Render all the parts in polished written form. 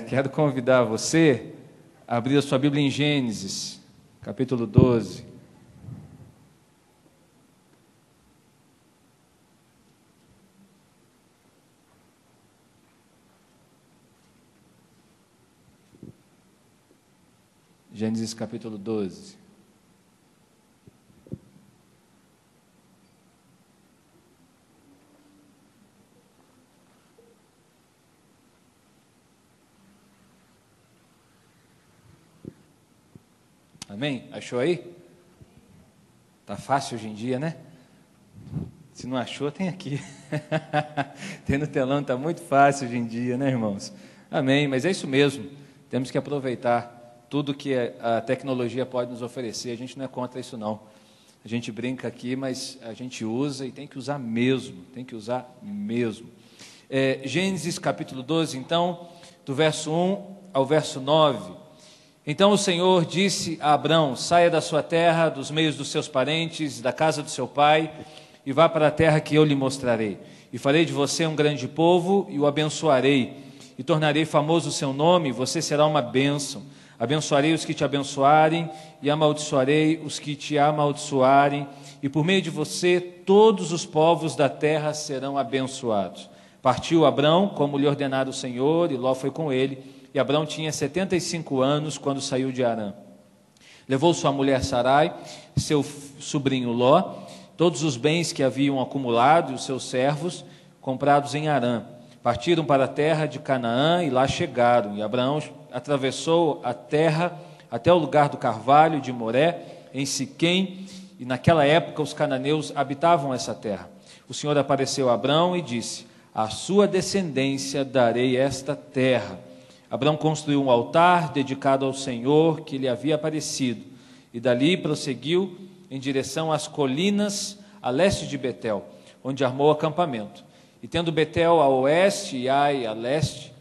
Quero convidar você a abrir a sua Bíblia em Gênesis, capítulo 12. Gênesis capítulo 12. Amém? Achou aí? Tá fácil hoje em dia, né? Se não achou, tem aqui. Tem no telão, tá muito fácil hoje em dia, né, irmãos? Amém, mas é isso mesmo. Temos que aproveitar tudo que a tecnologia pode nos oferecer. A gente não é contra isso, não. A gente brinca aqui, mas a gente usa e tem que usar mesmo. Tem que usar mesmo. Gênesis capítulo 12, então, do verso 1 ao verso 9. Então o Senhor disse a Abrão: saia da sua terra, dos meios dos seus parentes, da casa do seu pai, e vá para a terra que eu lhe mostrarei. E farei de você um grande povo, e o abençoarei, e tornarei famoso o seu nome, e você será uma bênção. Abençoarei os que te abençoarem, e amaldiçoarei os que te amaldiçoarem, e por meio de você todos os povos da terra serão abençoados. Partiu Abrão, como lhe ordenara o Senhor, e Ló foi com ele. E Abrão tinha 75 anos quando saiu de Harã. Levou sua mulher Sarai, seu sobrinho Ló, todos os bens que haviam acumulado e os seus servos, comprados em Harã. Partiram para a terra de Canaã e lá chegaram. E Abraão atravessou a terra até o lugar do carvalho de Moré, em Siquém, e naquela época os cananeus habitavam essa terra. O Senhor apareceu a Abrão e disse: à sua descendência darei esta terra. Abrão construiu um altar dedicado ao Senhor que lhe havia aparecido, e dali prosseguiu em direção às colinas a leste de Betel, onde armou acampamento. E tendo Betel a oeste e Ai a leste,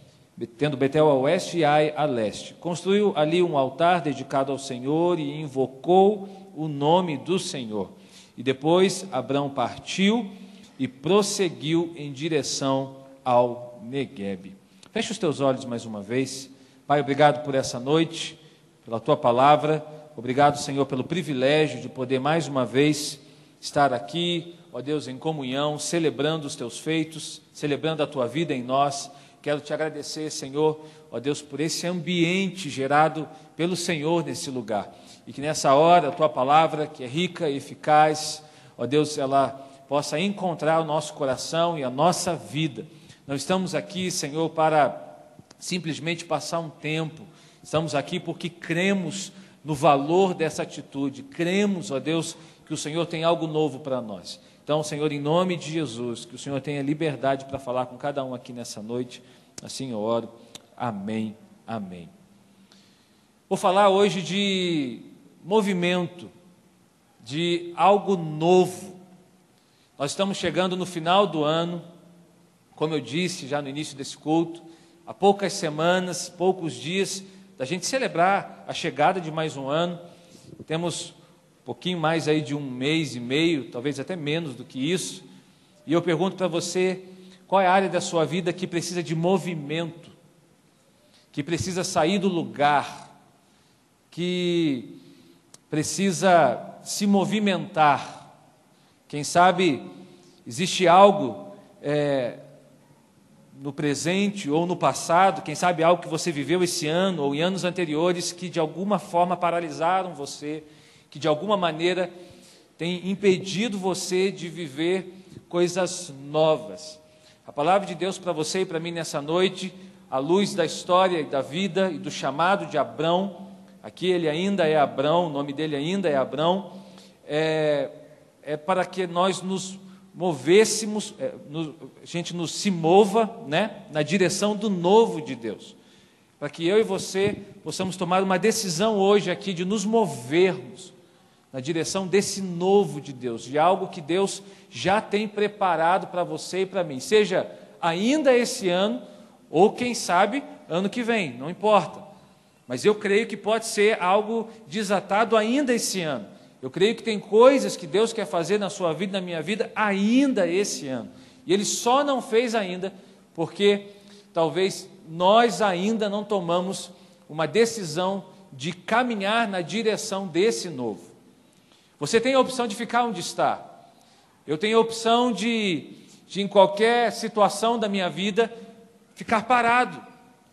construiu ali um altar dedicado ao Senhor e invocou o nome do Senhor. E depois Abrão partiu e prosseguiu em direção ao Neguebe. Feche os teus olhos mais uma vez. Pai, obrigado por essa noite, pela Tua palavra. Obrigado, Senhor, pelo privilégio de poder mais uma vez estar aqui, ó Deus, em comunhão, celebrando os Teus feitos, celebrando a Tua vida em nós. Quero Te agradecer, Senhor, ó Deus, por esse ambiente gerado pelo Senhor nesse lugar. E que nessa hora a Tua palavra, que é rica e eficaz, ó Deus, ela possa encontrar o nosso coração e a nossa vida. Não estamos aqui, Senhor, para simplesmente passar um tempo. Estamos aqui porque cremos no valor dessa atitude. Cremos, ó Deus, que o Senhor tem algo novo para nós. Então, Senhor, em nome de Jesus, que o Senhor tenha liberdade para falar com cada um aqui nessa noite. Assim eu oro. Amém. Amém. Vou falar hoje de movimento, de algo novo. Nós estamos chegando no final do ano. Como eu disse já no início desse culto, há poucas semanas, poucos dias, da gente celebrar a chegada de mais um ano. Temos um pouquinho mais aí de 1 mês e meio, talvez até menos do que isso. E eu pergunto para você, qual é a área da sua vida que precisa de movimento, que precisa sair do lugar, que precisa se movimentar? Quem sabe existe algo no presente ou no passado, quem sabe algo que você viveu esse ano ou em anos anteriores que de alguma forma paralisaram você, que de alguma maneira tem impedido você de viver coisas novas. A palavra de Deus para você e para mim nessa noite, à luz da história e da vida e do chamado de Abrão, aqui ele ainda é Abrão, o nome dele ainda é Abrão, é para que nós nos movêssemos, a gente se mova, né, na direção do novo de Deus, para que eu e você possamos tomar uma decisão hoje aqui de nos movermos na direção desse novo de Deus, de algo que Deus já tem preparado para você e para mim, seja ainda esse ano ou quem sabe ano que vem, não importa, mas eu creio que pode ser algo desatado ainda esse ano. Eu creio que tem coisas que Deus quer fazer na sua vida, na minha vida, ainda esse ano. E Ele só não fez ainda, porque talvez nós ainda não tomamos uma decisão de caminhar na direção desse novo. Você tem a opção de ficar onde está. Eu tenho a opção de em qualquer situação da minha vida, ficar parado.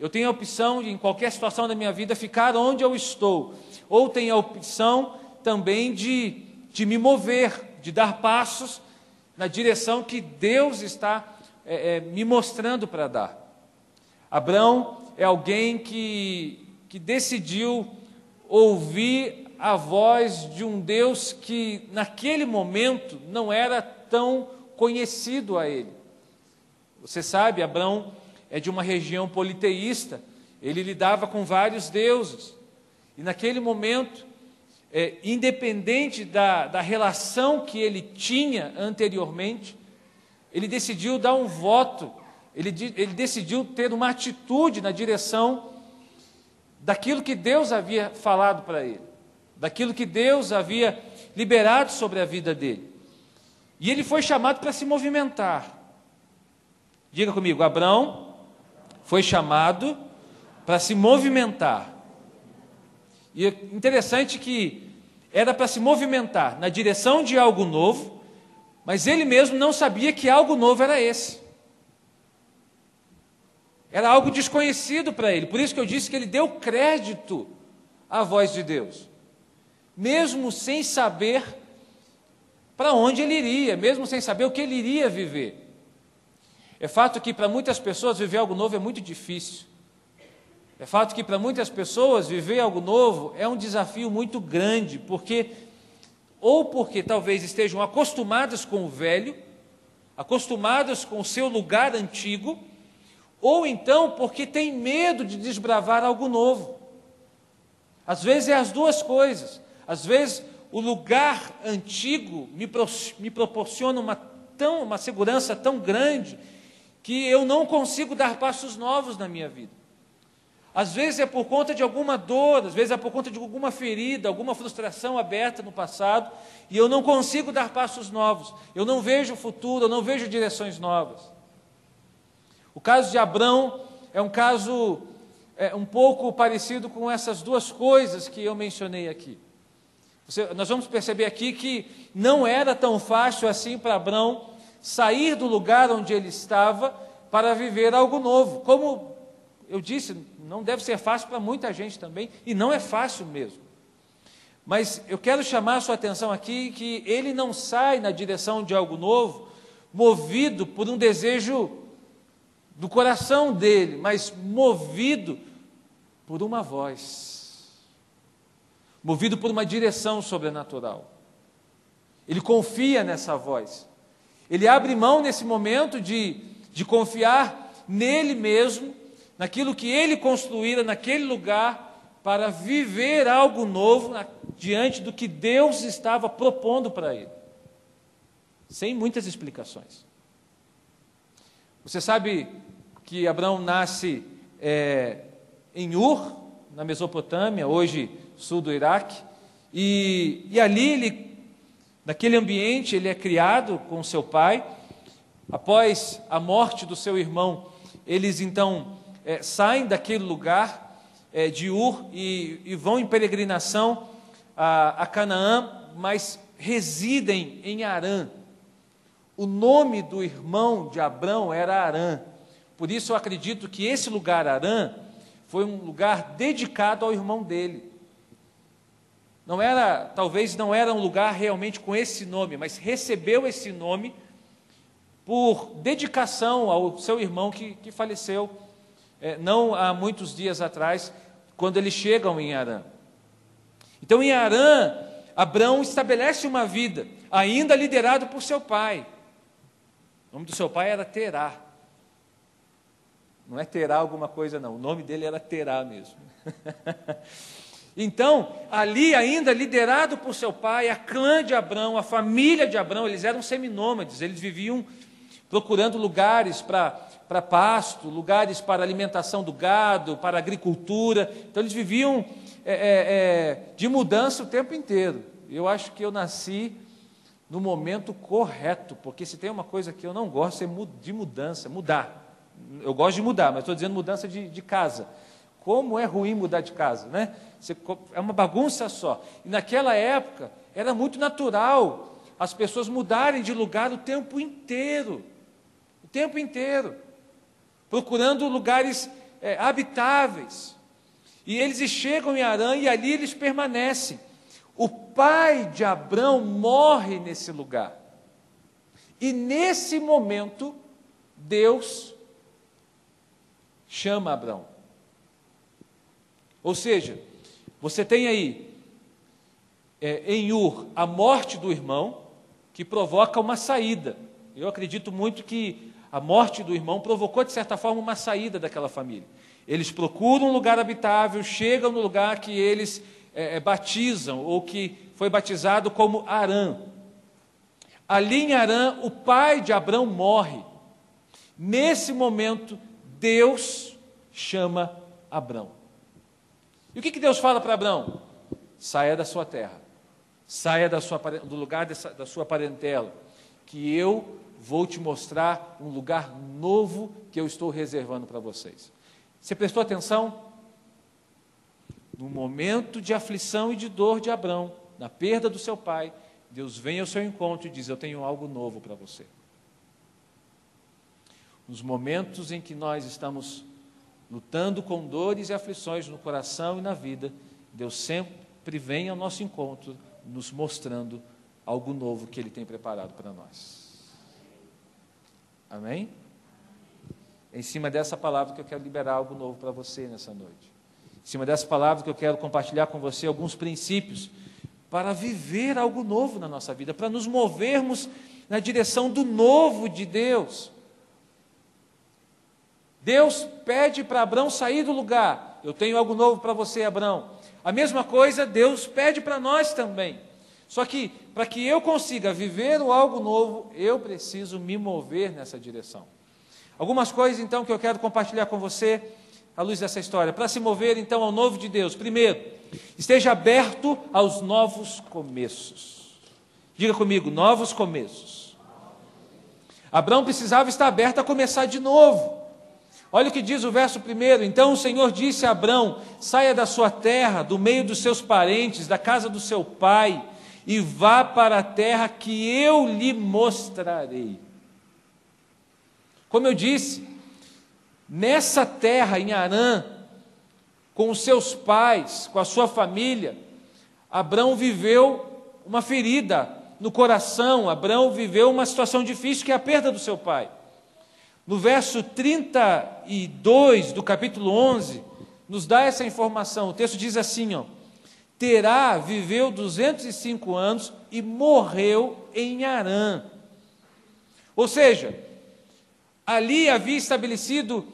Eu tenho a opção de, em qualquer situação da minha vida, ficar onde eu estou. Ou tenho a opção também de me mover, de dar passos na direção que Deus está me mostrando para dar. Abrão é alguém que decidiu ouvir a voz de um Deus que naquele momento não era tão conhecido a ele. Você sabe, Abrão é de uma região politeísta, ele lidava com vários deuses, e naquele momento, independente da relação que ele tinha anteriormente, ele decidiu dar um voto, ele decidiu ter uma atitude na direção daquilo que Deus havia falado para ele, daquilo que Deus havia liberado sobre a vida dele. E ele foi chamado para se movimentar. Diga comigo, Abrão foi chamado para se movimentar. E é interessante que era para se movimentar na direção de algo novo, mas ele mesmo não sabia que algo novo era esse. Era algo desconhecido para ele. Por isso que eu disse que ele deu crédito à voz de Deus, mesmo sem saber para onde ele iria, mesmo sem saber o que ele iria viver. É fato que para muitas pessoas viver algo novo é muito difícil. É fato que para muitas pessoas viver algo novo é um desafio muito grande, porque talvez estejam acostumadas com o velho, acostumadas com o seu lugar antigo, ou então porque têm medo de desbravar algo novo. Às vezes é as duas coisas. Às vezes o lugar antigo me proporciona uma segurança tão grande que eu não consigo dar passos novos na minha vida. Às vezes é por conta de alguma dor, às vezes é por conta de alguma ferida, alguma frustração aberta no passado, e eu não consigo dar passos novos, eu não vejo futuro, eu não vejo direções novas. O caso de Abrão é um caso um pouco parecido com essas duas coisas que eu mencionei aqui. Nós vamos perceber aqui que não era tão fácil assim para Abrão sair do lugar onde ele estava para viver algo novo. Como eu disse, não deve ser fácil para muita gente também, e não é fácil mesmo. Mas eu quero chamar a sua atenção aqui que ele não sai na direção de algo novo movido por um desejo do coração dele, mas movido por uma voz, movido por uma direção sobrenatural. Ele confia nessa voz. Ele abre mão nesse momento de confiar nele mesmo, naquilo que ele construíra naquele lugar, para viver algo novo diante do que Deus estava propondo para ele, sem muitas explicações. Você sabe que Abrão nasce em Ur, na Mesopotâmia, hoje sul do Iraque, e ali naquele ambiente ele é criado com seu pai. Após a morte do seu irmão, eles então saem daquele lugar de Ur e vão em peregrinação a Canaã, mas residem em Harã. O nome do irmão de Abrão era Harã. Por isso eu acredito que esse lugar, Harã, foi um lugar dedicado ao irmão dele. Talvez não era um lugar realmente com esse nome, mas recebeu esse nome por dedicação ao seu irmão que faleceu não há muitos dias atrás, quando eles chegam em Harã. Então, em Harã, Abrão estabelece uma vida, ainda liderado por seu pai. O nome do seu pai era Terá. Não é Terá alguma coisa, não. O nome dele era Terá mesmo. Então, ali ainda liderado por seu pai, a clã de Abrão, a família de Abrão, eles eram seminômades, eles viviam procurando lugares para pasto, lugares para alimentação do gado, para agricultura. Então eles viviam de mudança o tempo inteiro. Eu acho que eu nasci no momento correto, porque se tem uma coisa que eu não gosto é de mudança, mudar. Eu gosto de mudar, mas estou dizendo mudança de casa. Como é ruim mudar de casa, né? É uma bagunça só. E naquela época, era muito natural as pessoas mudarem de lugar o tempo inteiro. O tempo inteiro. Procurando lugares habitáveis. E eles chegam em Harã e ali eles permanecem. O pai de Abrão morre nesse lugar. E nesse momento, Deus chama Abrão. Ou seja, você tem aí, em Ur, a morte do irmão, que provoca uma saída. Eu acredito muito que a morte do irmão provocou, de certa forma, uma saída daquela família. Eles procuram um lugar habitável, chegam no lugar que eles batizam, ou que foi batizado como Harã. Ali em Harã, o pai de Abrão morre. Nesse momento, Deus chama Abrão. E o que Deus fala para Abrão? Saia da sua terra, saia do lugar da sua parentela, que eu vou te mostrar um lugar novo que eu estou reservando para vocês. Você prestou atenção? No momento de aflição e de dor de Abrão, na perda do seu pai, Deus vem ao seu encontro e diz: eu tenho algo novo para você. Nos momentos em que nós estamos lutando com dores e aflições no coração e na vida, Deus sempre vem ao nosso encontro, nos mostrando algo novo que Ele tem preparado para nós. Amém? É em cima dessa palavra que eu quero liberar algo novo para você nessa noite. Em cima dessa palavra que eu quero compartilhar com você alguns princípios para viver algo novo na nossa vida, para nos movermos na direção do novo de Deus. Deus pede para Abrão sair do lugar. Eu tenho algo novo para você, Abrão. A mesma coisa Deus pede para nós também. Só que, para que eu consiga viver o algo novo, eu preciso me mover nessa direção. Algumas coisas, então, que eu quero compartilhar com você, à luz dessa história. Para se mover, então, ao novo de Deus. Primeiro, esteja aberto aos novos começos. Diga comigo, novos começos. Abrão precisava estar aberto a começar de novo. Olha o que diz o verso 1. Então o Senhor disse a Abrão: saia da sua terra, do meio dos seus parentes, da casa do seu pai, e vá para a terra que eu lhe mostrarei. Como eu disse, nessa terra em Harã, com os seus pais, com a sua família, Abrão viveu uma ferida no coração. Abrão viveu uma situação difícil, que é a perda do seu pai. No verso 32 do capítulo 11, nos dá essa informação. O texto diz assim, Terá viveu 205 anos e morreu em Harã. Ou seja, ali havia estabelecido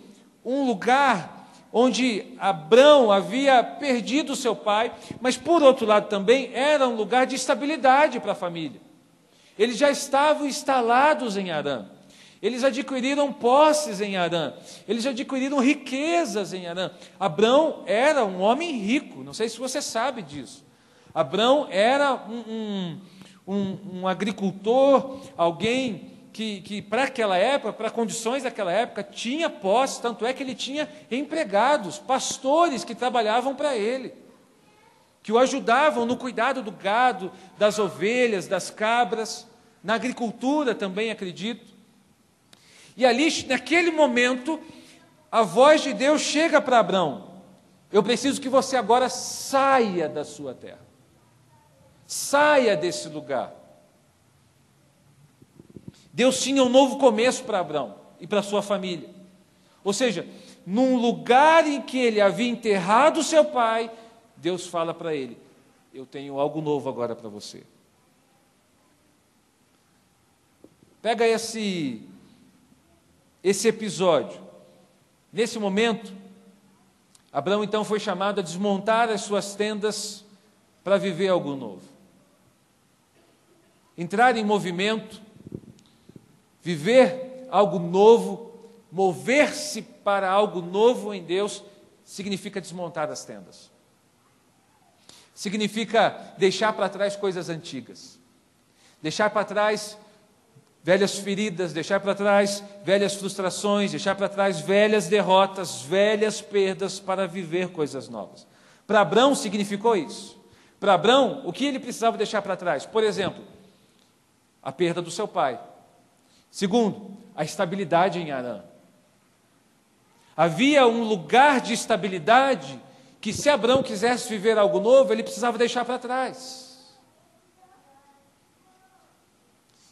um lugar onde Abrão havia perdido seu pai, mas por outro lado também era um lugar de estabilidade para a família. Eles já estavam instalados em Harã. Eles adquiriram posses em Harã, eles adquiriram riquezas em Harã. Abrão era um homem rico, não sei se você sabe disso. Abrão era um agricultor, alguém que para aquela época, para condições daquela época, tinha posse, tanto é que ele tinha empregados, pastores que trabalhavam para ele, que o ajudavam no cuidado do gado, das ovelhas, das cabras, na agricultura também, acredito. E ali, naquele momento, a voz de Deus chega para Abrão: eu preciso que você agora saia da sua terra, saia desse lugar. Deus tinha um novo começo para Abrão e para sua família. Ou seja, num lugar em que ele havia enterrado seu pai, Deus fala para ele: eu tenho algo novo agora para você. Pega esse episódio. Nesse momento, Abrão então foi chamado a desmontar as suas tendas para viver algo novo. Entrar em movimento, viver algo novo, mover-se para algo novo em Deus, significa desmontar as tendas. Significa deixar para trás coisas antigas. Deixar para trás velhas feridas, deixar para trás velhas frustrações, deixar para trás velhas derrotas, velhas perdas para viver coisas novas. Para Abrão significou isso. Para Abrão, o que ele precisava deixar para trás? Por exemplo, a perda do seu pai. Segundo, a estabilidade em Harã. Havia um lugar de estabilidade que, se Abrão quisesse viver algo novo, ele precisava deixar para trás.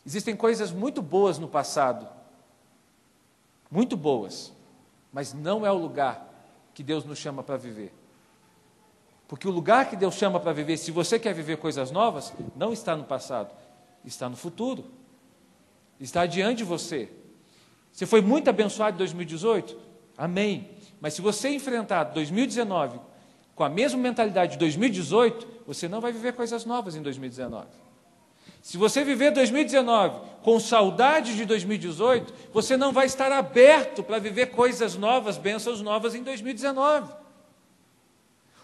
Existem coisas muito boas no passado, muito boas, mas não é o lugar que Deus nos chama para viver. Porque o lugar que Deus chama para viver, se você quer viver coisas novas, não está no passado, está no futuro, está diante de você. Você foi muito abençoado em 2018? Amém. Mas se você enfrentar 2019 com a mesma mentalidade de 2018, você não vai viver coisas novas em 2019. Se você viver 2019 com saudade de 2018, você não vai estar aberto para viver coisas novas, bênçãos novas em 2019.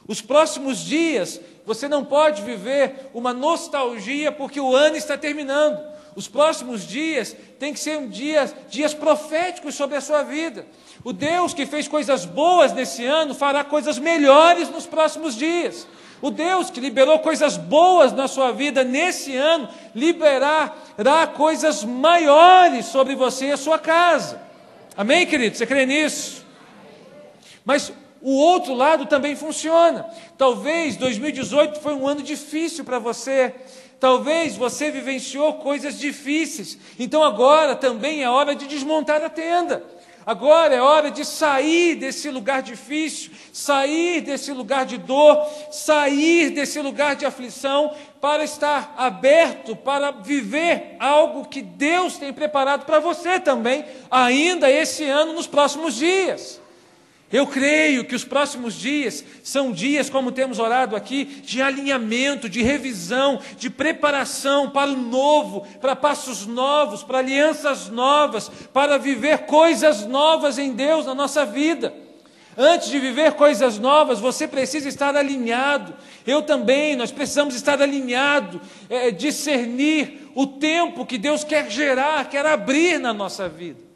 Os próximos dias, você não pode viver uma nostalgia porque o ano está terminando. Os próximos dias tem que ser dias proféticos sobre a sua vida. O Deus que fez coisas boas nesse ano fará coisas melhores nos próximos dias. O Deus que liberou coisas boas na sua vida nesse ano, liberará coisas maiores sobre você e a sua casa. Amém, querido? Você crê nisso? Mas o outro lado também funciona. Talvez 2018 foi um ano difícil para você. Talvez você vivenciou coisas difíceis. Então agora também é hora de desmontar a tenda. Agora é hora de sair desse lugar difícil, sair desse lugar de dor, sair desse lugar de aflição, para estar aberto, para viver algo que Deus tem preparado para você também, ainda esse ano, nos próximos dias. Eu creio que os próximos dias são dias, como temos orado aqui, de alinhamento, de revisão, de preparação para o novo, para passos novos, para alianças novas, para viver coisas novas em Deus na nossa vida. Antes de viver coisas novas, você precisa estar alinhado. Eu também, nós precisamos estar alinhado, discernir o tempo que Deus quer gerar, quer abrir na nossa vida.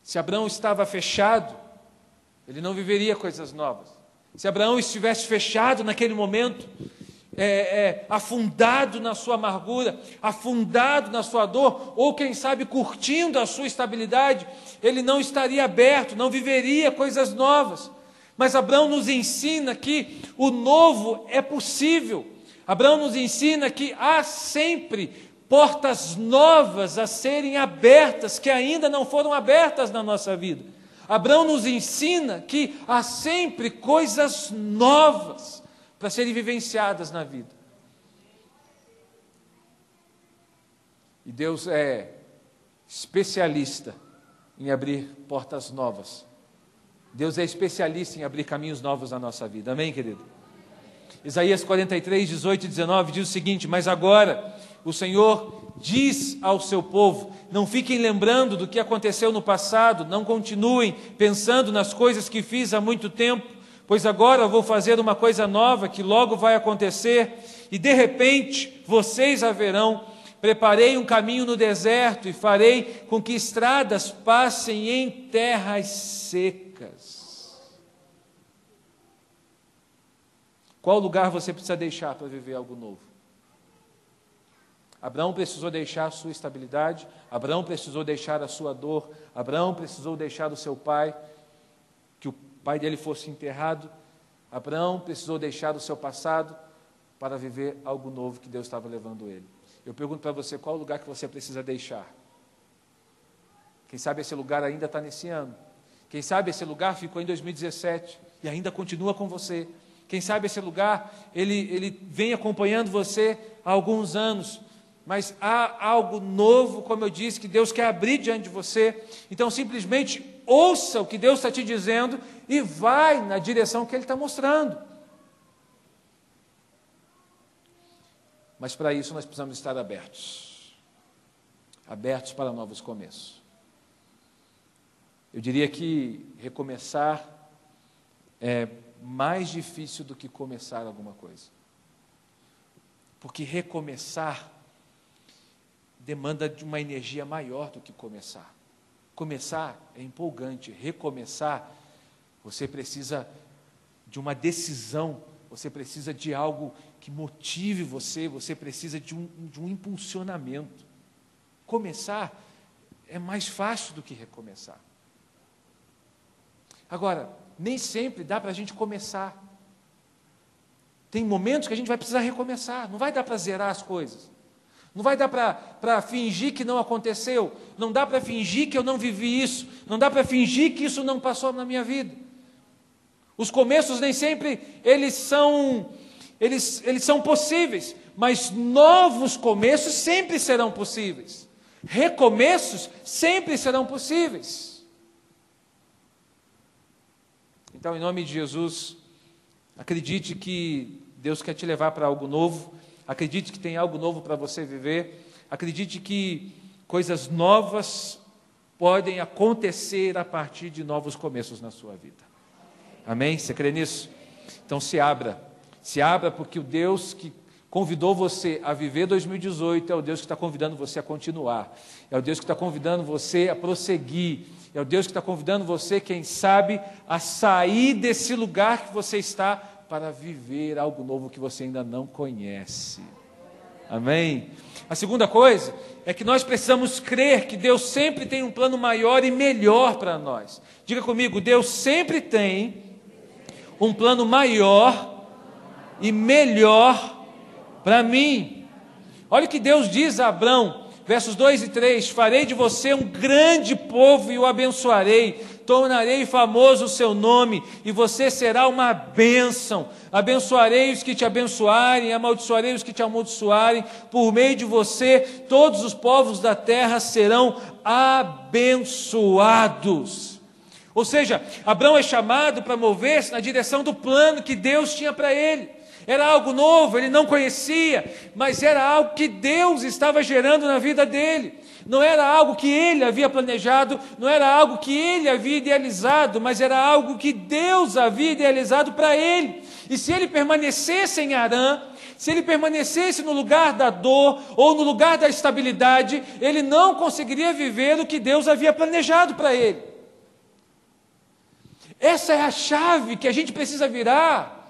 Se Abraão estava fechado, ele não viveria coisas novas. Se Abraão estivesse fechado naquele momento, afundado na sua amargura, afundado na sua dor, ou quem sabe curtindo a sua estabilidade, ele não estaria aberto, não viveria coisas novas. Mas Abraão nos ensina que o novo é possível. Abraão nos ensina que há sempre portas novas a serem abertas, que ainda não foram abertas na nossa vida. Abraão nos ensina que há sempre coisas novas para serem vivenciadas na vida. E Deus é especialista em abrir portas novas. Deus é especialista em abrir caminhos novos na nossa vida. Amém, querido? Isaías 43, 18 e 19 diz o seguinte: mas agora o Senhor diz ao seu povo, não fiquem lembrando do que aconteceu no passado, não continuem pensando nas coisas que fiz há muito tempo, pois agora eu vou fazer uma coisa nova que logo vai acontecer, e de repente vocês a verão. Preparei um caminho no deserto e farei com que estradas passem em terras secas. Qual lugar você precisa deixar para viver algo novo? Abraão precisou deixar a sua estabilidade, Abraão precisou deixar a sua dor, Abraão precisou deixar o seu pai, que o pai dele fosse enterrado, Abraão precisou deixar o seu passado para viver algo novo que Deus estava levando ele. Eu pergunto para você, qual lugar que você precisa deixar? Quem sabe esse lugar ainda está nesse ano. Quem sabe esse lugar ficou em 2017 e ainda continua com você. Quem sabe esse lugar, ele vem acompanhando você há alguns anos, mas há algo novo, como eu disse, que Deus quer abrir diante de você. Então, simplesmente ouça o que Deus está te dizendo e vai na direção que Ele está mostrando. Mas para isso nós precisamos estar abertos. Abertos para novos começos. Eu diria que recomeçar é mais difícil do que começar alguma coisa. Porque recomeçar demanda de uma energia maior do que começar. Começar é empolgante, recomeçar, você precisa de uma decisão, você precisa de algo que motive você, você precisa de um impulsionamento. Começar é mais fácil do que recomeçar. Agora, nem sempre dá para a gente começar. Tem momentos que a gente vai precisar recomeçar, não vai dar para zerar as coisas. Não vai dar para fingir que não aconteceu, não dá para fingir que eu não vivi isso, não dá para fingir que isso não passou na minha vida. Os começos nem sempre eles são possíveis, mas novos começos sempre serão possíveis. Recomeços sempre serão possíveis. Então, em nome de Jesus, acredite que Deus quer te levar para algo novo. Acredite que tem algo novo para você viver. Acredite que coisas novas podem acontecer a partir de novos começos na sua vida. Amém? Você crê nisso? Então se abra porque o Deus que convidou você a viver 2018 é o Deus que está convidando você a continuar. É o Deus que está convidando você a prosseguir. É o Deus que está convidando você, quem sabe, a sair desse lugar que você está para viver algo novo que você ainda não conhece. Amém? A segunda coisa é que nós precisamos crer que Deus sempre tem um plano maior e melhor para nós. Diga comigo, Deus sempre tem um plano maior e melhor para mim. Olha o que Deus diz a Abrão, versos 2 e 3, farei de você um grande povo e o abençoarei, tornarei famoso o seu nome, e você será uma bênção. Abençoarei os que te abençoarem, amaldiçoarei os que te amaldiçoarem. Por meio de você, todos os povos da terra serão abençoados. Ou seja, Abrão é chamado para mover-se na direção do plano que Deus tinha para ele. Era algo novo, ele não conhecia, mas era algo que Deus estava gerando na vida dele. Não era algo que ele havia planejado, não era algo que ele havia idealizado, mas era algo que Deus havia idealizado para ele. E se ele permanecesse em Harã, se ele permanecesse no lugar da dor ou no lugar da estabilidade, ele não conseguiria viver o que Deus havia planejado para ele. Essa é a chave que a gente precisa virar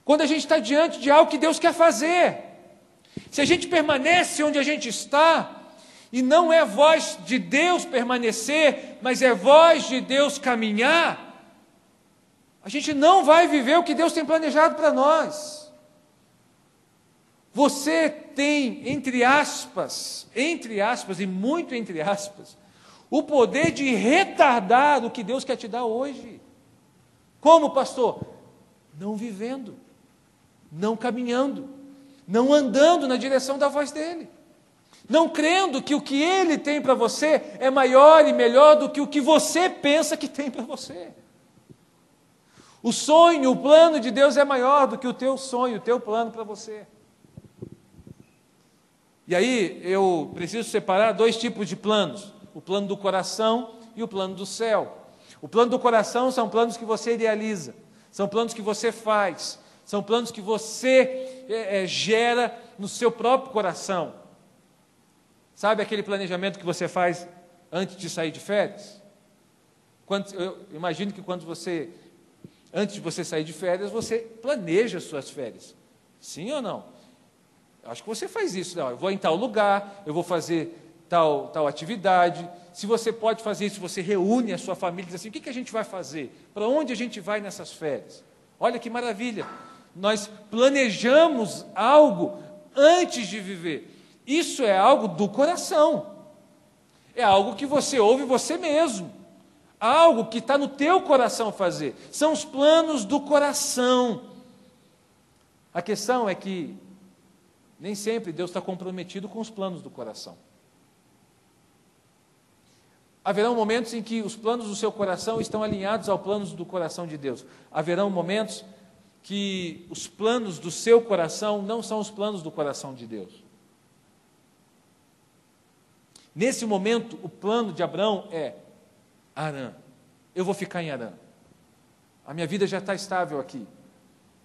quando a gente está diante de algo que Deus quer fazer. Se a gente permanece onde a gente está, e não é voz de Deus permanecer, mas é voz de Deus caminhar, a gente não vai viver o que Deus tem planejado para nós. Você tem, entre aspas, e muito entre aspas, o poder de retardar o que Deus quer te dar hoje. Como, pastor? Não vivendo, não caminhando, não andando na direção da voz dele. Não crendo que o que ele tem para você é maior e melhor do que o que você pensa que tem para você. O sonho, o plano de Deus é maior do que o teu sonho, o teu plano para você. E aí eu preciso separar dois tipos de planos: o plano do coração e o plano do céu. O plano do coração são planos que você idealiza, são planos que você faz, são planos que você gera no seu próprio coração. Sabe aquele planejamento que você faz antes de sair de férias? Eu imagino que antes de você sair de férias, você planeja as suas férias. Sim ou não? Acho que você faz isso. Não, eu vou em tal lugar, eu vou fazer tal atividade. Se você pode fazer isso, você reúne a sua família e diz assim, o que a gente vai fazer? Para onde a gente vai nessas férias? Olha que maravilha. Nós planejamos algo antes de viver. Isso é algo do coração. É algo que você ouve você mesmo. Algo que está no teu coração fazer. São os planos do coração. A questão é que nem sempre Deus está comprometido com os planos do coração. Haverão momentos em que os planos do seu coração estão alinhados aos planos do coração de Deus. Haverão momentos que os planos do seu coração não são os planos do coração de Deus. Nesse momento, o plano de Abrão é Harã. Eu vou ficar em Harã. A minha vida já está estável aqui.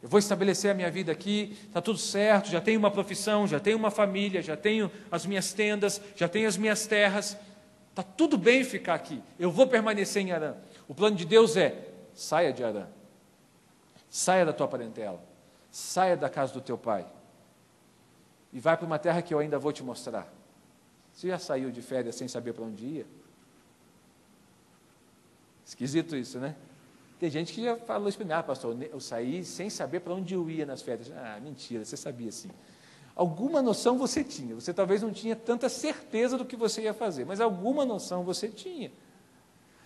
Eu vou estabelecer a minha vida aqui, está tudo certo, já tenho uma profissão, já tenho uma família, já tenho as minhas tendas, já tenho as minhas terras, está tudo bem ficar aqui, eu vou permanecer em Harã. O plano de Deus é, saia de Harã, saia da tua parentela, saia da casa do teu pai, e vai para uma terra que eu ainda vou te mostrar. Você já saiu de férias sem saber para onde ia? Esquisito isso, né? Tem gente que já falou isso para mim, pastor, eu saí sem saber para onde eu ia nas férias. Mentira, você sabia sim. Alguma noção você tinha, você talvez não tinha tanta certeza do que você ia fazer, mas alguma noção você tinha.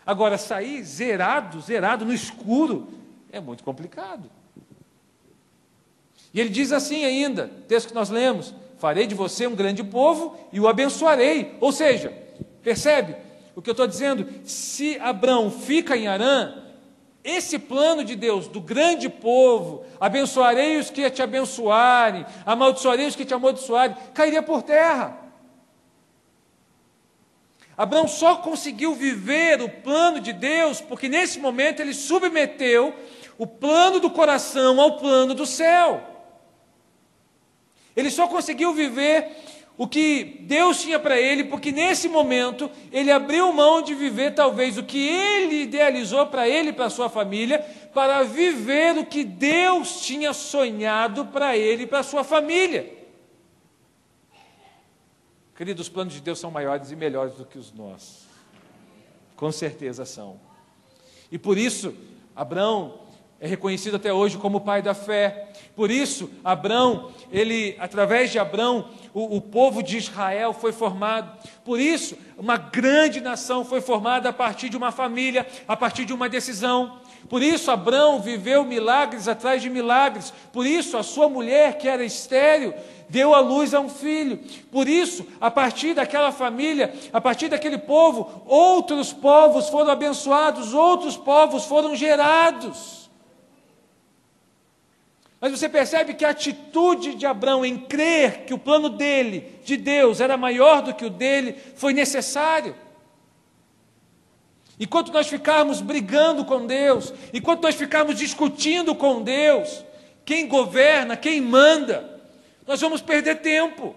Agora, sair zerado no escuro, é muito complicado. E ele diz assim ainda, texto que nós lemos, farei de você um grande povo e o abençoarei. Ou seja, percebe o que eu estou dizendo? Se Abrão fica em Harã, esse plano de Deus, do grande povo, abençoarei os que te abençoarem, amaldiçoarei os que te amaldiçoarem, cairia por terra. Abraão só conseguiu viver o plano de Deus, porque nesse momento ele submeteu o plano do coração ao plano do céu. Ele só conseguiu viver o que Deus tinha para ele, porque nesse momento ele abriu mão de viver talvez o que ele idealizou para ele e para a sua família, para viver o que Deus tinha sonhado para ele e para a sua família. Queridos, os planos de Deus são maiores e melhores do que os nossos. Com certeza são. E por isso, Abrão é reconhecido até hoje como o pai da fé. Por isso, Abrão, através de Abrão, o povo de Israel foi formado. Por isso, uma grande nação foi formada a partir de uma família, a partir de uma decisão. Por isso, Abrão viveu milagres atrás de milagres. Por isso, a sua mulher, que era estéril, deu à luz a um filho. Por isso, a partir daquela família, a partir daquele povo, outros povos foram abençoados, outros povos foram gerados. Mas você percebe que a atitude de Abrão em crer que o plano dele, de Deus, era maior do que o dele, foi necessário. Enquanto nós ficarmos brigando com Deus, enquanto nós ficarmos discutindo com Deus, quem governa, quem manda, nós vamos perder tempo.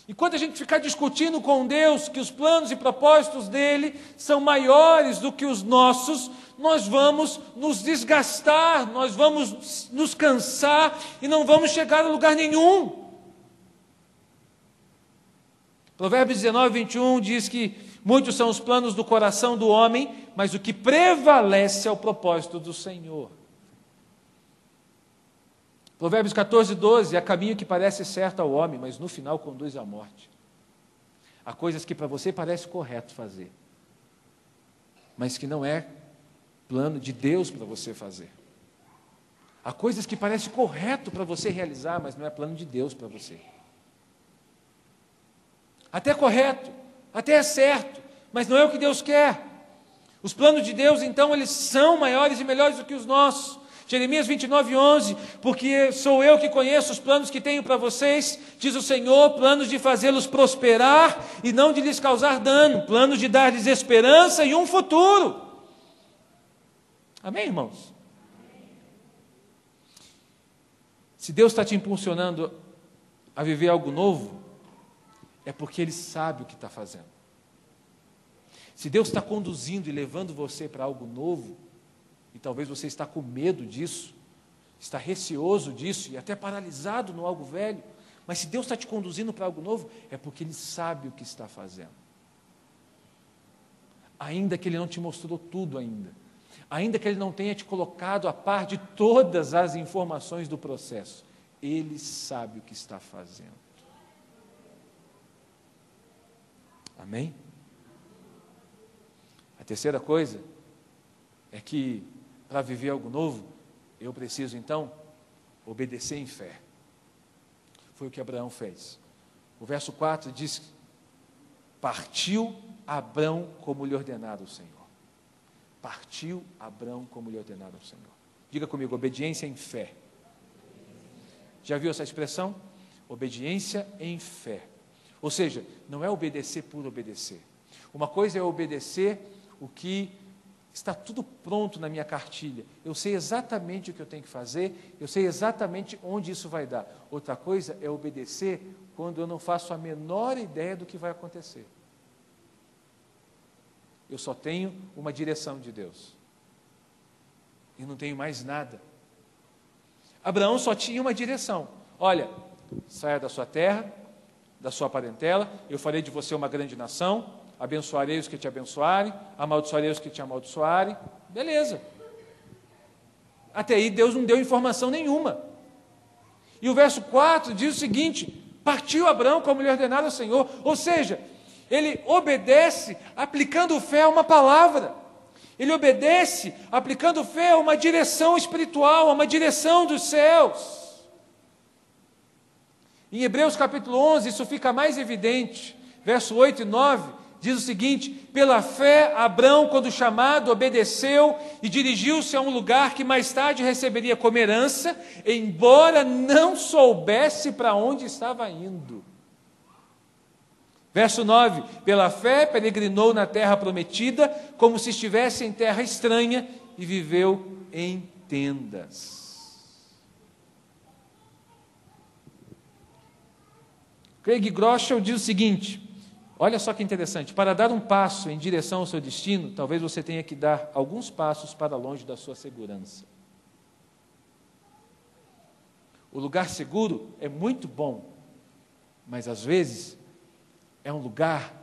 Enquanto a gente ficar discutindo com Deus que os planos e propósitos dele são maiores do que os nossos, nós vamos nos desgastar, nós vamos nos cansar e não vamos chegar a lugar nenhum. Provérbios 19, 21 diz que muitos são os planos do coração do homem, mas o que prevalece é o propósito do Senhor. Provérbios 14, 12, há caminho que parece certo ao homem, mas no final conduz à morte. Há coisas que para você parece correto fazer, mas que não é plano de Deus para você fazer. Há coisas que parece correto para você realizar, mas não é plano de Deus para você. Até correto, até é certo, mas não é o que Deus quer. Os planos de Deus, então, eles são maiores e melhores do que os nossos. Jeremias 29, 11, porque sou eu que conheço os planos que tenho para vocês, diz o Senhor, planos de fazê-los prosperar e não de lhes causar dano, planos de dar-lhes esperança e um futuro. Amém, irmãos? Se Deus está te impulsionando a viver algo novo, é porque Ele sabe o que está fazendo. Se Deus está conduzindo e levando você para algo novo, e talvez você está com medo disso, está receoso disso e até paralisado no algo velho, mas se Deus está te conduzindo para algo novo, é porque Ele sabe o que está fazendo. Ainda que Ele não te mostrou tudo ainda que Ele não tenha te colocado a par de todas as informações do processo, Ele sabe o que está fazendo. Amém? A terceira coisa é que para viver algo novo, eu preciso então obedecer em fé. Foi o que Abraão fez. O verso 4 diz: partiu Abrão como lhe ordenara o Senhor. Partiu Abrão como lhe ordenara o Senhor. Diga comigo, obediência em fé. Já viu essa expressão? Obediência em fé. Ou seja, não é obedecer por obedecer. Uma coisa é obedecer o que Está tudo pronto na minha cartilha. Eu sei exatamente o que eu tenho que fazer, eu sei exatamente onde isso vai dar. Outra coisa é obedecer quando eu não faço a menor ideia do que vai acontecer. Eu só tenho uma direção de Deus. E não tenho mais nada. Abraão só tinha uma direção. Olha, saia da sua terra, da sua parentela, eu farei de você uma grande nação, abençoarei os que te abençoarem, amaldiçoarei os que te amaldiçoarem. Beleza. Até aí Deus não deu informação nenhuma. E o verso 4 diz o seguinte: partiu Abraão como lhe ordenara o Senhor. Ou seja, ele obedece aplicando fé a uma palavra. Ele obedece aplicando fé a uma direção espiritual, a uma direção dos céus. Em Hebreus capítulo 11, isso fica mais evidente. Verso 8 e 9, diz o seguinte: pela fé, Abrão, quando chamado, obedeceu e dirigiu-se a um lugar que mais tarde receberia como herança, embora não soubesse para onde estava indo. Verso 9, pela fé peregrinou na terra prometida, como se estivesse em terra estranha, e viveu em tendas. Craig Groeschel diz o seguinte: olha só que interessante, para dar um passo em direção ao seu destino, talvez você tenha que dar alguns passos para longe da sua segurança. O lugar seguro é muito bom, mas às vezes é um lugar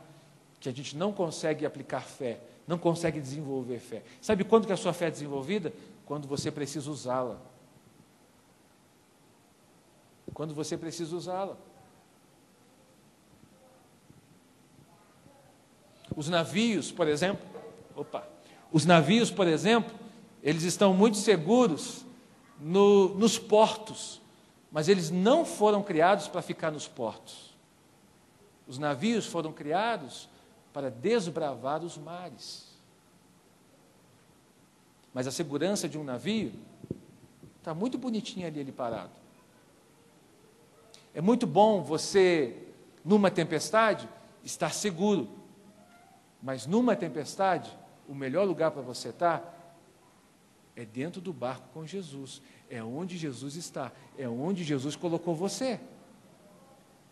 que a gente não consegue aplicar fé, não consegue desenvolver fé. Sabe quando que a sua fé é desenvolvida? Quando você precisa usá-la. Quando você precisa usá-la. Os navios, por exemplo, eles estão muito seguros nos portos, mas eles não foram criados para ficar nos portos. Os navios foram criados para desbravar os mares. Mas a segurança de um navio está muito bonitinha ali parado. É muito bom você, numa tempestade, estar seguro. Mas numa tempestade, o melhor lugar para você estar é dentro do barco com Jesus. É onde Jesus está. É onde Jesus colocou você.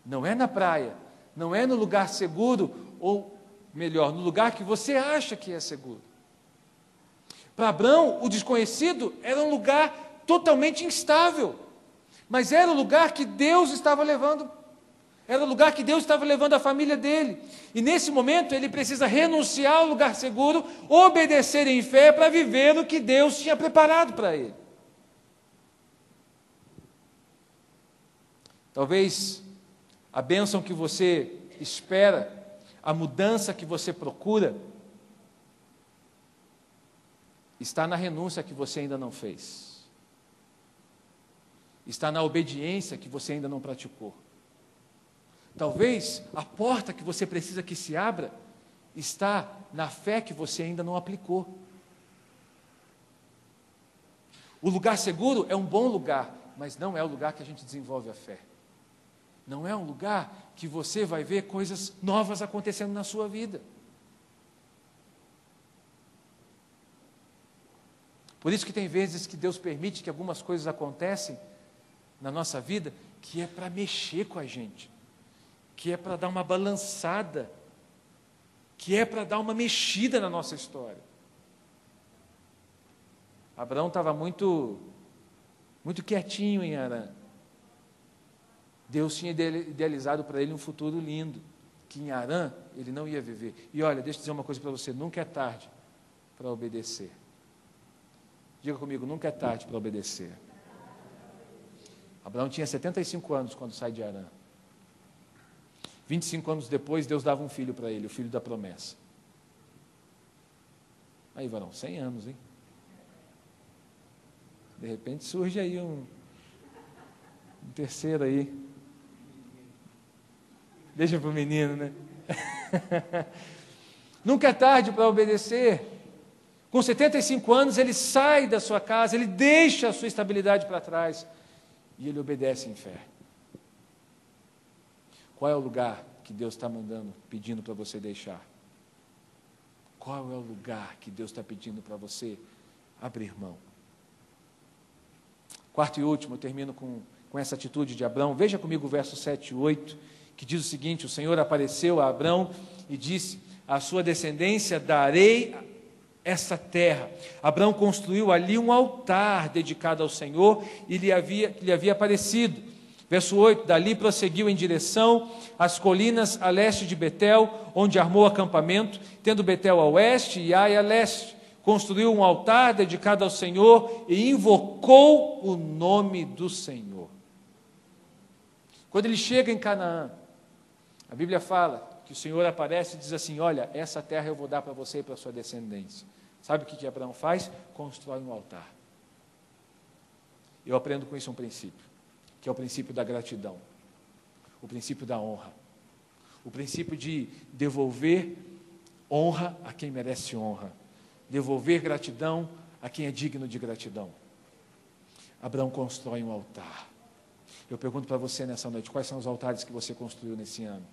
Não é na praia. Não é no lugar seguro, ou melhor, no lugar que você acha que é seguro. Para Abrão, o desconhecido era um lugar totalmente instável. Mas era o lugar que Deus estava levando. Era o lugar que Deus estava levando a família dele. E nesse momento ele precisa renunciar ao lugar seguro, obedecer em fé para viver o que Deus tinha preparado para ele. Talvez a bênção que você espera, a mudança que você procura, está na renúncia que você ainda não fez. Está na obediência que você ainda não praticou. Talvez a porta que você precisa que se abra está na fé que você ainda não aplicou. O lugar seguro é um bom lugar, mas não é o lugar que a gente desenvolve a fé. Não é um lugar que você vai ver coisas novas acontecendo na sua vida. Por isso que tem vezes que Deus permite que algumas coisas acontecem na nossa vida, que é para mexer com a gente, que é para dar uma balançada, que é para dar uma mexida na nossa história. Abraão estava muito quietinho em Harã. Deus tinha idealizado para ele um futuro lindo, que em Harã ele não ia viver. E olha, deixa eu dizer uma coisa para você, nunca é tarde para obedecer. Diga comigo, nunca é tarde para obedecer. Abraão tinha 75 anos quando sai de Harã. 25 anos depois, Deus dava um filho para ele, o filho da promessa. Aí, varão, 100 anos, hein? De repente surge aí um terceiro aí. Deixa para o menino, né? Nunca é tarde para obedecer. Com 75 anos, ele sai da sua casa, ele deixa a sua estabilidade para trás e ele obedece em fé. Qual é o lugar que Deus está mandando, pedindo para você deixar? qual é o lugar que Deus está pedindo para você abrir mão? Quarto e último, eu termino com essa atitude de Abrão. Veja comigo o verso 7 e 8, que diz o seguinte: o Senhor apareceu a Abrão e disse: à sua descendência darei essa terra. Abrão construiu ali um altar dedicado ao Senhor e lhe havia aparecido. Verso 8, dali prosseguiu em direção às colinas a leste de Betel, onde armou acampamento, tendo Betel a oeste e Ai a leste. Construiu um altar dedicado ao Senhor e invocou o nome do Senhor. Quando ele chega em Canaã, a Bíblia fala que o Senhor aparece e diz assim: olha, essa terra eu vou dar para você e para a sua descendência. Sabe o que Abraão faz? Constrói um altar. Eu aprendo com isso um princípio, que é o princípio da gratidão, o princípio da honra, o princípio de devolver honra a quem merece honra, devolver gratidão a quem é digno de gratidão. Abraão constrói um altar. Eu pergunto para você nessa noite: quais são os altares que você construiu nesse ano?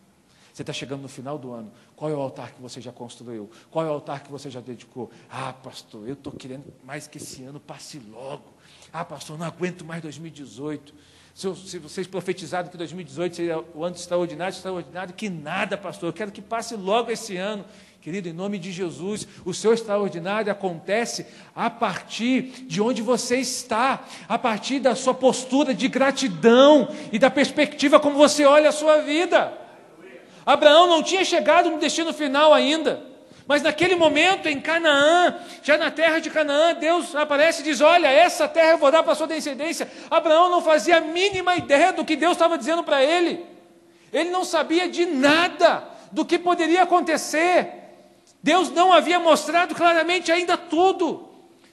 Você está chegando no final do ano, qual é o altar que você já construiu? Qual é o altar que você já dedicou? Ah, pastor, eu estou querendo mais que esse ano passe logo. Ah, pastor, não aguento mais 2018. Se vocês profetizaram que 2018 seria o ano extraordinário, que nada, pastor, eu quero que passe logo esse ano. Querido, em nome de Jesus, o seu extraordinário acontece a partir de onde você está, a partir da sua postura de gratidão e da perspectiva como você olha a sua vida. Abraão não tinha chegado no destino final ainda, mas naquele momento em Canaã, já na terra de Canaã, Deus aparece e diz: olha, essa terra eu vou dar para a sua descendência. Abraão não fazia a mínima ideia do que Deus estava dizendo para ele. Ele não sabia de nada do que poderia acontecer. Deus não havia mostrado claramente ainda tudo.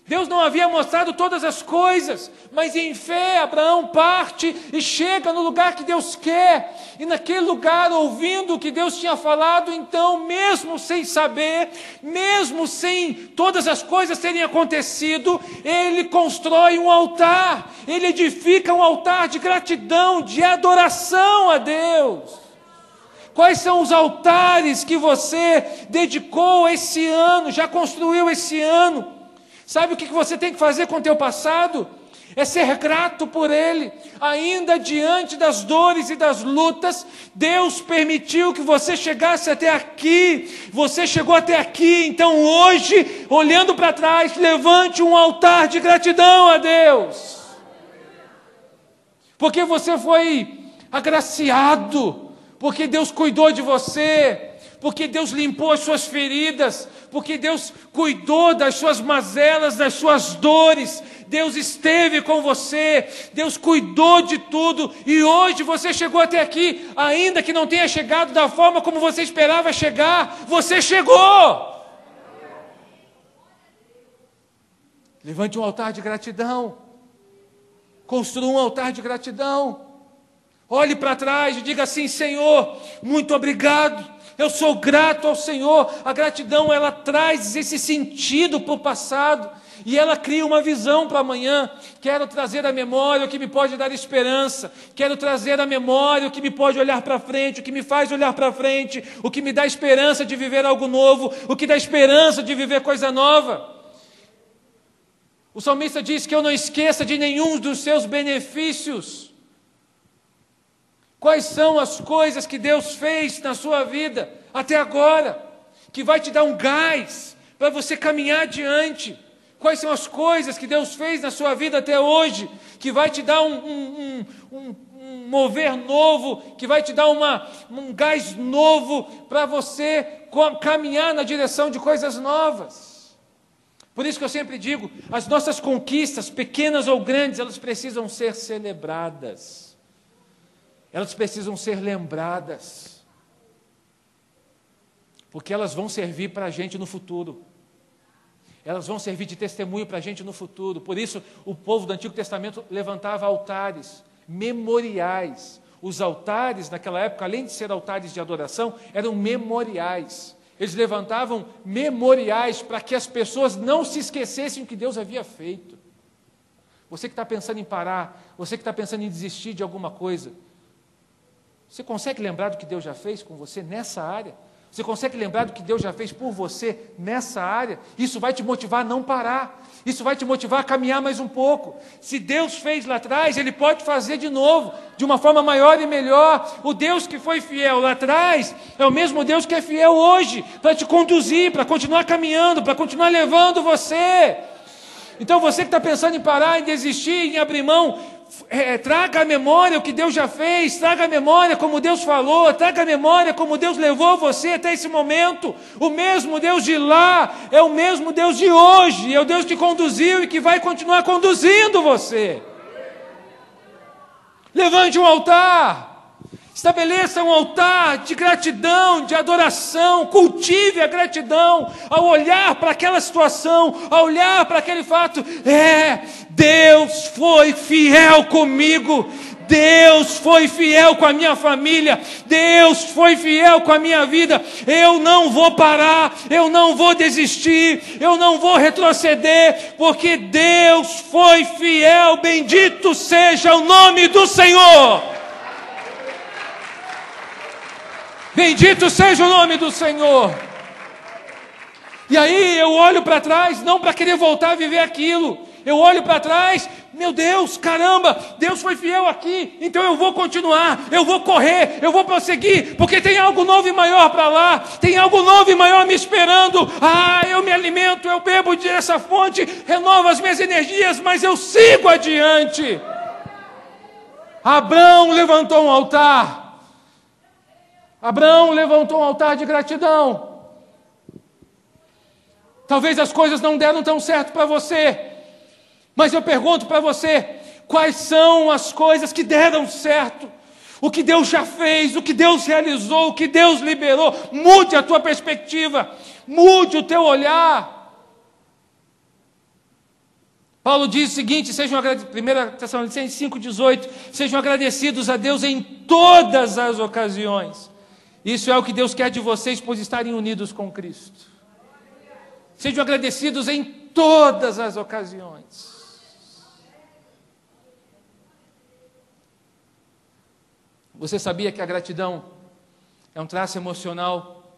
Deus não havia mostrado todas as coisas, mas em fé Abraão parte e chega no lugar que Deus quer, e naquele lugar, ouvindo o que Deus tinha falado, então, mesmo sem saber, mesmo sem todas as coisas terem acontecido, ele constrói um altar, ele edifica um altar de gratidão, de adoração a Deus. Quais são os altares que você dedicou esse ano, já construiu esse ano? Sabe o que você tem que fazer com o teu passado? É ser grato por ele. Ainda diante das dores e das lutas, Deus permitiu que você chegasse até aqui. Você chegou até aqui, então hoje, olhando para trás, levante um altar de gratidão a Deus. Porque você foi agraciado, porque Deus cuidou de você, porque Deus limpou as suas feridas, porque Deus cuidou das suas mazelas, das suas dores. Deus esteve com você, Deus cuidou de tudo, e hoje você chegou até aqui, ainda que não tenha chegado da forma como você esperava chegar, você chegou. Levante um altar de gratidão, construa um altar de gratidão, olhe para trás e diga assim: Senhor, muito obrigado. Eu sou grato ao Senhor. A gratidão, ela traz esse sentido para o passado e ela cria uma visão para amanhã. Quero trazer à memória o que me pode dar esperança. Quero trazer à memória o que me pode olhar para frente, o que me faz olhar para frente, o que me dá esperança de viver algo novo, o que dá esperança de viver coisa nova. O salmista diz que eu não esqueça de nenhum dos seus benefícios. Quais são as coisas que Deus fez na sua vida até agora, que vai te dar um gás para você caminhar adiante? Quais são as coisas que Deus fez na sua vida até hoje, que vai te dar um mover novo, que vai te dar um gás novo para você caminhar na direção de coisas novas? Por isso que eu sempre digo, as nossas conquistas, pequenas ou grandes, elas precisam ser celebradas. Elas precisam ser lembradas, porque elas vão servir para a gente no futuro. Elas vão servir de testemunho para a gente no futuro. Por isso, o povo do Antigo Testamento levantava altares, memoriais. Os altares, naquela época, além de ser altares de adoração, eram memoriais. Eles levantavam memoriais para que as pessoas não se esquecessem o que Deus havia feito. Você que está pensando em parar, você que está pensando em desistir de alguma coisa, você consegue lembrar do que Deus já fez com você nessa área? Você consegue lembrar do que Deus já fez por você nessa área? Isso vai te motivar a não parar. Isso vai te motivar a caminhar mais um pouco. Se Deus fez lá atrás, Ele pode fazer de novo, de uma forma maior e melhor. O Deus que foi fiel lá atrás é o mesmo Deus que é fiel hoje, para te conduzir, para continuar caminhando, para continuar levando você. Então você que está pensando em parar, em desistir, em abrir mão, traga à memória o que Deus já fez, traga à memória como Deus falou, traga à memória como Deus levou você até esse momento. O mesmo Deus de lá é o mesmo Deus de hoje, é o Deus que conduziu e que vai continuar conduzindo você. Levante um altar, estabeleça um altar de gratidão, de adoração, cultive a gratidão ao olhar para aquela situação, ao olhar para aquele fato. Deus foi fiel comigo, Deus foi fiel com a minha família, Deus foi fiel com a minha vida. Eu não vou parar, eu não vou desistir, eu não vou retroceder, porque Deus foi fiel. Bendito seja o nome do Senhor. Bendito seja o nome do Senhor. E aí eu olho para trás, não para querer voltar a viver aquilo. Eu olho para trás, meu Deus, caramba, Deus foi fiel aqui, então eu vou continuar, eu vou correr, eu vou prosseguir, porque tem algo novo e maior para lá, tem algo novo e maior me esperando. Eu me alimento, eu bebo dessa fonte, renovo as minhas energias, mas eu sigo adiante. Abraão levantou um altar. Abraão levantou um altar de gratidão. Talvez as coisas não deram tão certo para você, mas eu pergunto para você, quais são as coisas que deram certo? O que Deus já fez, o que Deus realizou, o que Deus liberou. Mude a tua perspectiva, mude o teu olhar. Paulo diz o seguinte, 1 Tessalonicenses 5,18, sejam agradecidos a Deus em todas as ocasiões. Isso é o que Deus quer de vocês, pois estarem unidos com Cristo. Sejam agradecidos em todas as ocasiões. Você sabia que a gratidão é um traço emocional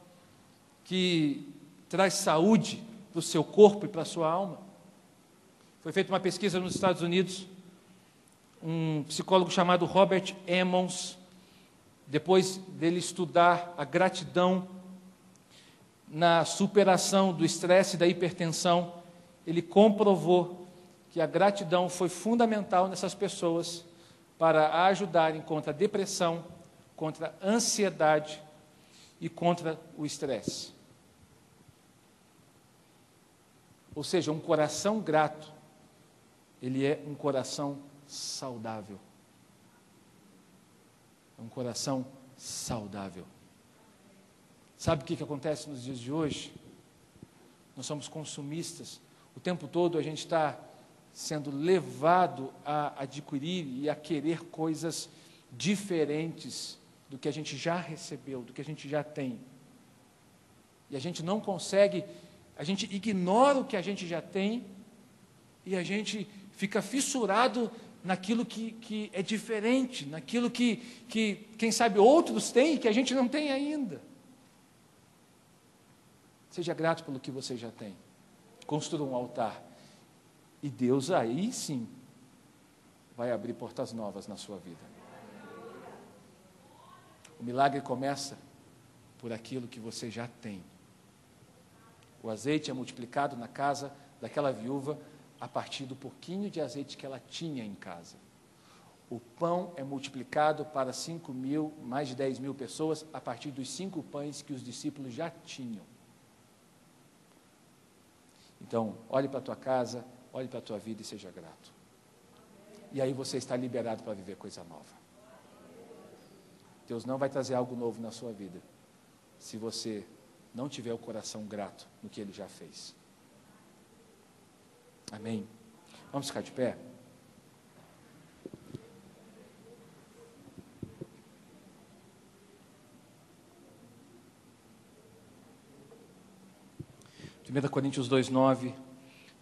que traz saúde para o seu corpo e para a sua alma? Foi feita uma pesquisa nos Estados Unidos, um psicólogo chamado Robert Emmons, depois dele estudar a gratidão na superação do estresse e da hipertensão, ele comprovou que a gratidão foi fundamental nessas pessoas para ajudarem contra a depressão, contra a ansiedade e contra o estresse. Ou seja, um coração grato, ele é um coração saudável. É um coração saudável. Sabe o que acontece nos dias de hoje? Nós somos consumistas. O tempo todo a gente está sendo levado a adquirir e a querer coisas diferentes do que a gente já recebeu, do que a gente já tem. E a gente não consegue, a gente ignora o que a gente já tem e a gente fica fissurado naquilo que é diferente, naquilo que, quem sabe, outros têm e que a gente não tem ainda. Seja grato pelo que você já tem. Construa um altar. E Deus aí sim vai abrir portas novas na sua vida. O milagre começa por aquilo que você já tem. O azeite é multiplicado na casa daquela viúva a partir do pouquinho de azeite que ela tinha em casa. O pão é multiplicado para 5.000, mais de 10.000 pessoas, a partir dos 5 pães que os discípulos já tinham. Então, olhe para a tua casa, olhe para a tua vida e seja grato. E aí você está liberado para viver coisa nova. Deus não vai trazer algo novo na sua vida, se você não tiver o coração grato no que Ele já fez. Amém? Vamos ficar de pé? Primeira Coríntios 2,9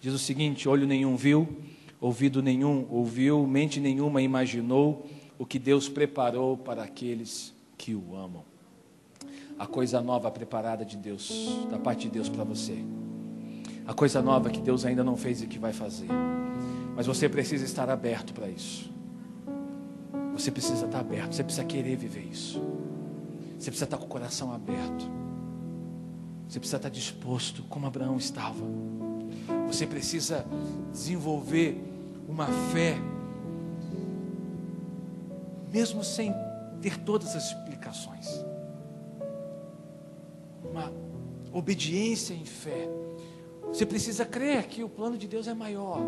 diz o seguinte: olho nenhum viu, ouvido nenhum ouviu, mente nenhuma imaginou o que Deus preparou para aqueles que o amam. a coisa nova preparada de Deus, da parte de Deus para você. A coisa nova que Deus ainda não fez e que vai fazer. Mas você precisa estar aberto para isso. Você precisa estar aberto, você precisa querer viver isso. Você precisa estar com o coração aberto. Você precisa estar disposto, como Abraão estava. Você precisa desenvolver uma fé, mesmo sem ter todas as explicações. Uma obediência em fé. Você precisa crer que o plano de Deus é maior,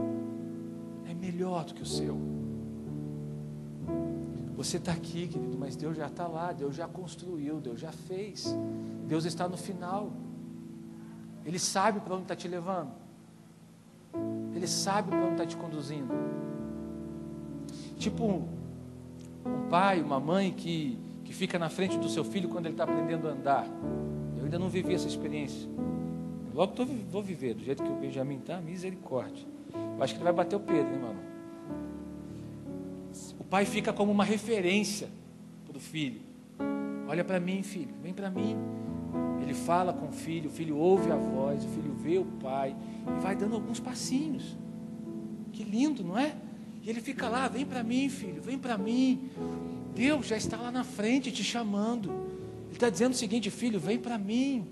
é melhor do que o seu. Você está aqui, querido, mas Deus já está lá, Deus já construiu, Deus já fez. Deus está no final. Ele sabe para onde está te levando. Ele sabe para onde está te conduzindo. Tipo um pai, uma mãe que fica na frente do seu filho quando ele está aprendendo a andar. Eu ainda não vivi essa experiência. Logo vou viver, do jeito que o Benjamin está, misericórdia. Eu acho que ele vai bater o Pedro, hein, mano? O pai fica como uma referência para o filho. Olha para mim, filho, vem para mim. Ele fala com o filho ouve a voz, o filho vê o pai e vai dando alguns passinhos. Que lindo, não é? E ele fica lá, vem para mim, filho, vem para mim. Deus já está lá na frente te chamando. Ele está dizendo o seguinte: filho, vem para mim.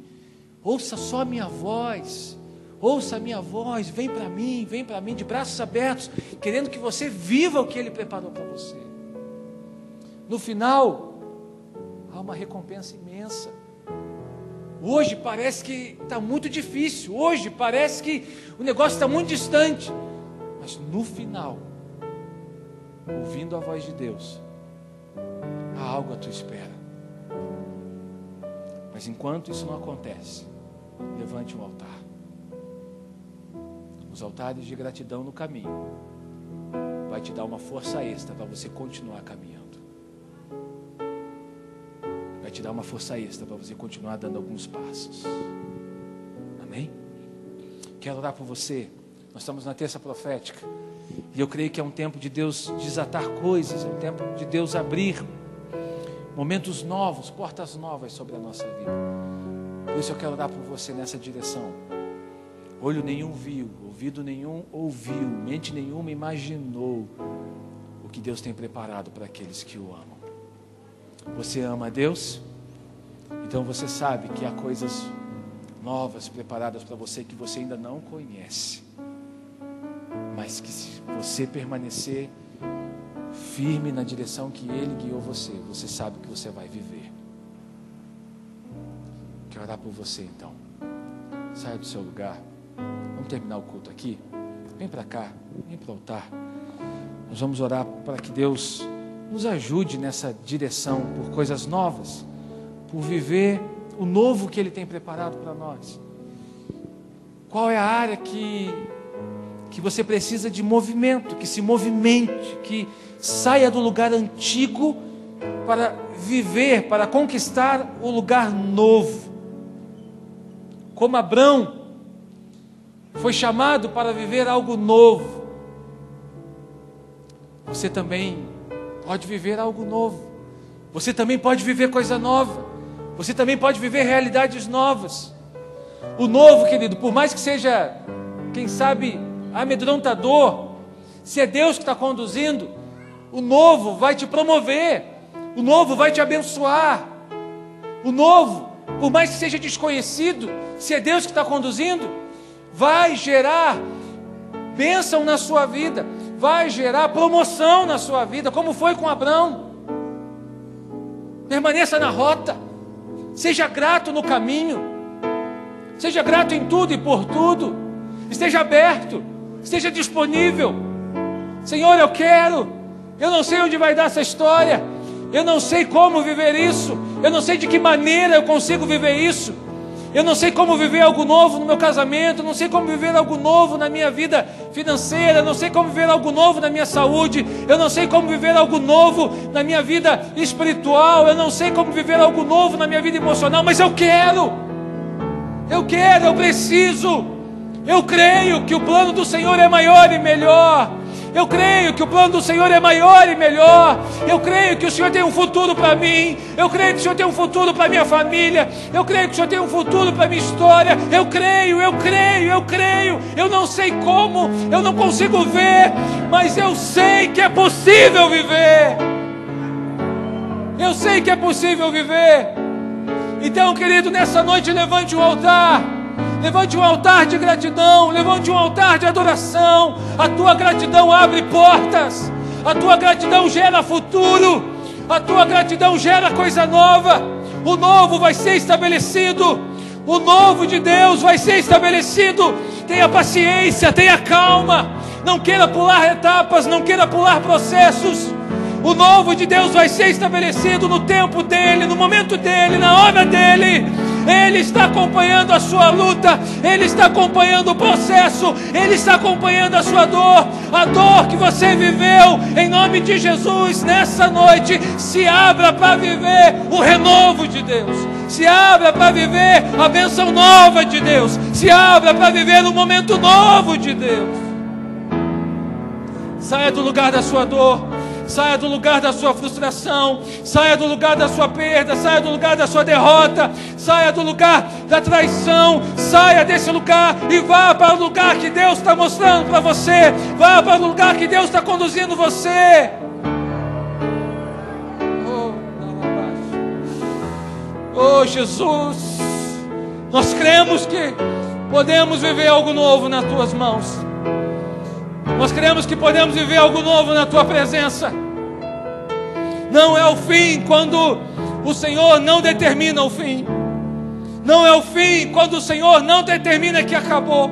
Ouça só a minha voz. Ouça a minha voz, vem para mim, de braços abertos, querendo que você viva o que Ele preparou para você. No final, há uma recompensa imensa. Hoje parece que está muito difícil, hoje parece que o negócio está muito distante, mas no final, ouvindo a voz de Deus, há algo à tua espera. Mas enquanto isso não acontece, levante um altar. Os altares de gratidão no caminho vai te dar uma força extra para você continuar caminhando. Vai te dar uma força extra para você continuar dando alguns passos. Amém? Quero orar por você. Nós estamos na terça profética e eu creio que é um tempo de Deus desatar coisas, é um tempo de Deus abrir momentos novos, portas novas sobre a nossa vida. Por isso eu quero orar por você nessa direção. Olho nenhum viu, ouvido nenhum ouviu, mente nenhuma imaginou o que Deus tem preparado para aqueles que o amam. Você ama a Deus? Então você sabe que há coisas novas preparadas para você que você ainda não conhece. Mas que se você permanecer firme na direção que Ele guiou você, você sabe que você vai viver. Quero orar por você então. Saia do seu lugar. Vamos terminar o culto aqui. Vem para cá, vem para o altar. Nós vamos orar para que Deus nos ajude nessa direção por coisas novas, por viver o novo que Ele tem preparado para nós. Qual é a área que você precisa de movimento, que se movimente, que saia do lugar antigo para viver, para conquistar o lugar novo. Como Abrão foi chamado para viver algo novo, você também pode viver algo novo. Você também pode viver coisa nova. Você também pode viver realidades novas. O novo, querido, por mais que seja, quem sabe, amedrontador, se é Deus que está conduzindo, o novo vai te promover. O novo vai te abençoar. O novo, por mais que seja desconhecido, se é Deus que está conduzindo, vai gerar bênção na sua vida, vai gerar promoção na sua vida, como foi com Abrão. Permaneça na rota, seja grato no caminho, seja grato em tudo e por tudo, esteja aberto, esteja disponível. Senhor, eu não sei onde vai dar essa história, eu não sei como viver isso, eu não sei de que maneira eu consigo viver isso. Eu não sei como viver algo novo no meu casamento, não sei como viver algo novo na minha vida financeira, não sei como viver algo novo na minha saúde, eu não sei como viver algo novo na minha vida espiritual, eu não sei como viver algo novo na minha vida emocional, mas eu preciso, eu creio que o plano do Senhor é maior e melhor, Eu creio que o plano do Senhor é maior e melhor. Eu creio que o Senhor tem um futuro para mim. Eu creio que o Senhor tem um futuro para minha família. Eu creio que o Senhor tem um futuro para minha história. Eu creio. Eu não sei como, eu não consigo ver, mas eu sei que é possível viver. Eu sei que é possível viver. Então, querido, nessa noite levante um altar. Levante um altar de gratidão, levante um altar de adoração. A tua gratidão abre portas, a tua gratidão gera futuro, a tua gratidão gera coisa nova. O novo vai ser estabelecido, o novo de Deus vai ser estabelecido. Tenha paciência, tenha calma, não queira pular etapas, não queira pular processos. O novo de Deus vai ser estabelecido no tempo dele, no momento dele, na hora dele. Ele está acompanhando a sua luta, Ele está acompanhando o processo, Ele está acompanhando a sua dor, a dor que você viveu. Em nome de Jesus, nessa noite, se abra para viver o renovo de Deus, se abra para viver a bênção nova de Deus, se abra para viver um momento novo de Deus. Saia do lugar da sua dor, saia do lugar da sua frustração, saia do lugar da sua perda, saia do lugar da sua derrota, saia do lugar da traição, saia desse lugar e vá para o lugar que Deus está mostrando para você, vá para o lugar que Deus está conduzindo você. Oh Jesus, nós cremos que podemos viver algo novo nas tuas mãos. Nós cremos que podemos viver algo novo na tua presença. Não é o fim quando o Senhor não determina o fim. Não é o fim quando o Senhor não determina que acabou.